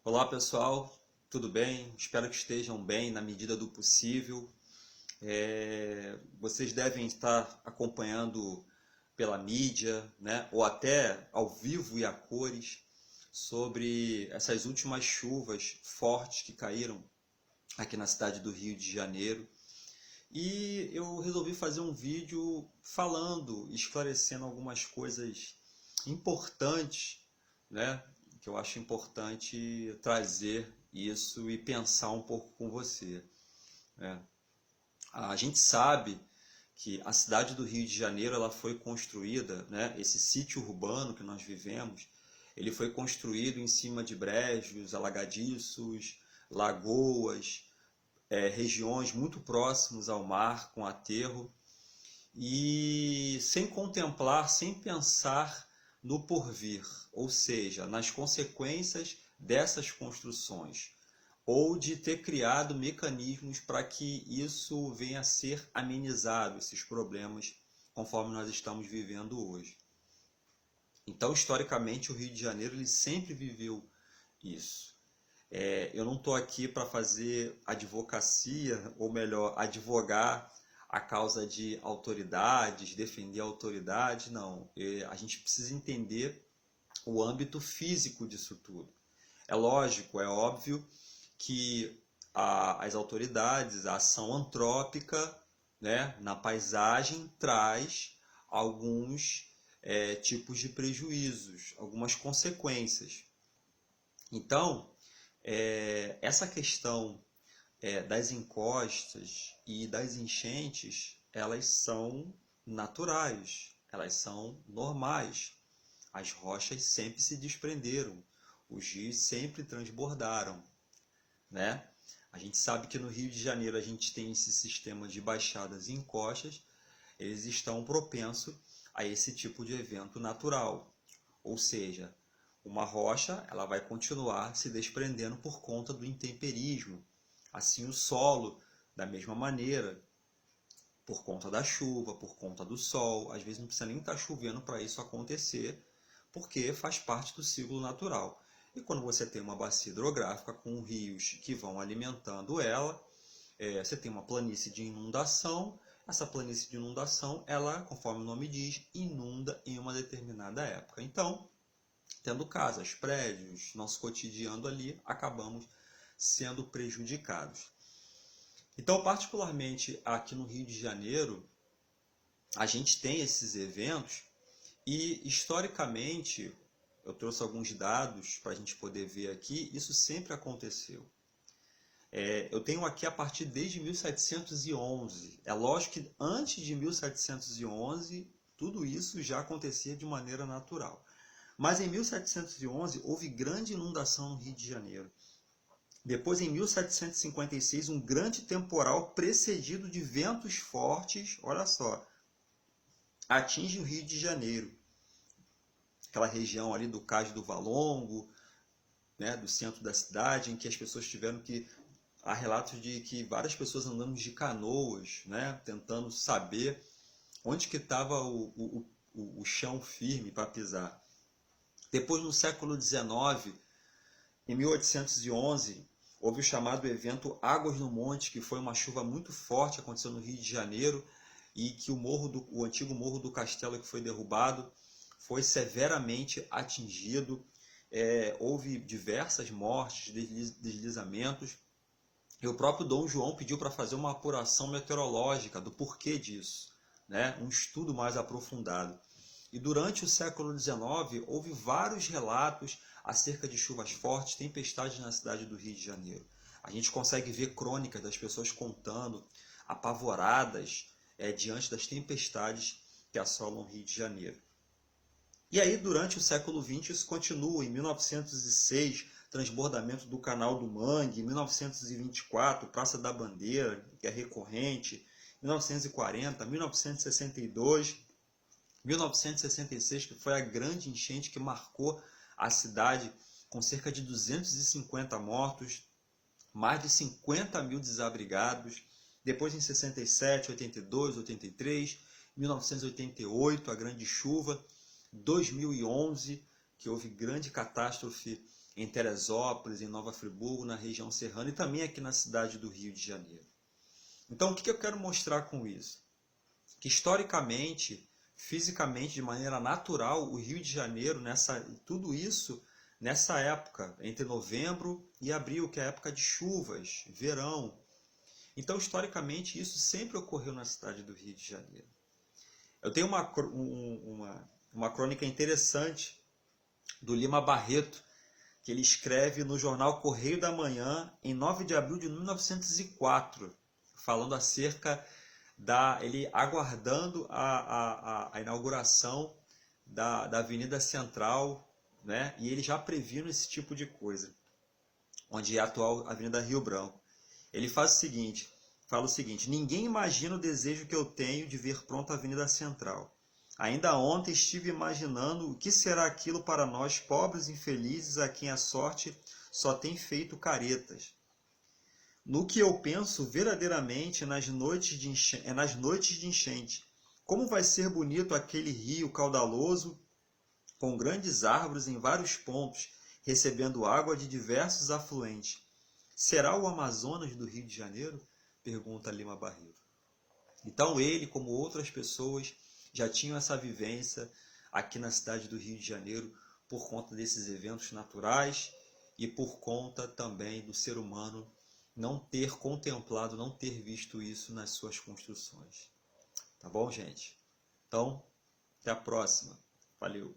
Olá pessoal, tudo bem? Espero que estejam bem na medida do possível. Vocês devem estar acompanhando pela mídia, né? Ou até ao vivo e a cores sobre essas últimas chuvas fortes que caíram aqui na cidade do Rio de Janeiro. E eu resolvi fazer um vídeo falando, esclarecendo algumas coisas importantes, né? Que eu acho importante trazer isso e pensar um pouco com você, né? A gente sabe que a cidade do Rio de Janeiro ela foi construída, né? Esse sítio urbano que nós vivemos, ele foi construído em cima de brejos, alagadiços, lagoas, regiões muito próximas ao mar, com aterro, e sem contemplar, sem pensar no porvir, ou seja, nas consequências dessas construções, ou de ter criado mecanismos para que isso venha a ser amenizado, esses problemas, conforme nós estamos vivendo hoje. Então, historicamente, o Rio de Janeiro ele sempre viveu isso. Eu não estou aqui para fazer advocacia, ou melhor, advogar a causa de autoridades, defender a autoridade, não. A gente precisa entender o âmbito físico disso tudo. É lógico, é óbvio que as autoridades, a ação antrópica, né, na paisagem traz alguns tipos de prejuízos, algumas consequências. Então, essa questão das encostas e das enchentes, elas são naturais, elas são normais. As rochas sempre se desprenderam, os rios sempre transbordaram, né? A gente sabe que no Rio de Janeiro a gente tem esse sistema de baixadas e encostas, eles estão propensos a esse tipo de evento natural, ou seja, uma rocha ela vai continuar se desprendendo por conta do intemperismo. Assim o solo, da mesma maneira, por conta da chuva, por conta do sol. Às vezes não precisa nem estar chovendo para isso acontecer, porque faz parte do ciclo natural. E quando você tem uma bacia hidrográfica com rios que vão alimentando ela, você tem uma planície de inundação. Essa planície de inundação, ela, conforme o nome diz, inunda em uma determinada época. Então, tendo casas, prédios, nosso cotidiano ali, acabamos sendo prejudicados. Então, particularmente aqui no Rio de Janeiro, a gente tem esses eventos e, historicamente, eu trouxe alguns dados para a gente poder ver aqui, isso sempre aconteceu. Eu tenho aqui a partir desde 1711. É lógico que antes de 1711, tudo isso já acontecia de maneira natural. Mas em 1711 houve grande inundação no Rio de Janeiro. Depois, em 1756, um grande temporal precedido de ventos fortes, olha só, atinge o Rio de Janeiro. Aquela região ali do Cais do Valongo, né, do centro da cidade, em que as pessoas tiveram que... Há relatos de que várias pessoas andando de canoas, né, tentando saber onde que estava o chão firme para pisar. Depois, no século XIX, em 1811, houve o chamado evento Águas no Monte, que foi uma chuva muito forte, aconteceu no Rio de Janeiro, e que o antigo Morro do Castelo, que foi derrubado, foi severamente atingido. Houve diversas mortes, deslizamentos, e o próprio Dom João pediu para fazer uma apuração meteorológica do porquê disso, né? Um estudo mais aprofundado. E durante o século XIX, houve vários relatos acerca de chuvas fortes, tempestades na cidade do Rio de Janeiro. A gente consegue ver crônicas das pessoas contando, apavoradas, diante das tempestades que assolam o Rio de Janeiro. E aí, durante o século XX, isso continua. Em 1906, transbordamento do Canal do Mangue. Em 1924, Praça da Bandeira, que é recorrente. 1940, 1962... 1966, que foi a grande enchente que marcou a cidade, com cerca de 250 mortos, mais de 50 mil desabrigados. Depois, em 67, 82, 83, 1988, a grande chuva, 2011, que houve grande catástrofe em Teresópolis, em Nova Friburgo, na região serrana e também aqui na cidade do Rio de Janeiro. Então, o que eu quero mostrar com isso? Que historicamente, fisicamente, de maneira natural, o Rio de Janeiro, tudo isso nessa época, entre novembro e abril, que é a época de chuvas, verão. Então, historicamente, isso sempre ocorreu na cidade do Rio de Janeiro. Eu tenho uma crônica interessante do Lima Barreto, que ele escreve no jornal Correio da Manhã, em 9 de abril de 1904, falando acerca ele aguardando a inauguração da Avenida Central, né? E ele já previndo esse tipo de coisa, onde é a atual Avenida Rio Branco. Ele fala o seguinte: ninguém imagina o desejo que eu tenho de ver pronta a Avenida Central. Ainda ontem estive imaginando o que será aquilo para nós, pobres infelizes, a quem a sorte só tem feito caretas. No que eu penso verdadeiramente nas noites de enchente. Como vai ser bonito aquele rio caudaloso, com grandes árvores em vários pontos, recebendo água de diversos afluentes. Será o Amazonas do Rio de Janeiro? Pergunta Lima Barreto. Então ele, como outras pessoas, já tinham essa vivência aqui na cidade do Rio de Janeiro por conta desses eventos naturais e por conta também do ser humano não ter contemplado, não ter visto isso nas suas construções. Tá bom, gente? Então, até a próxima. Valeu!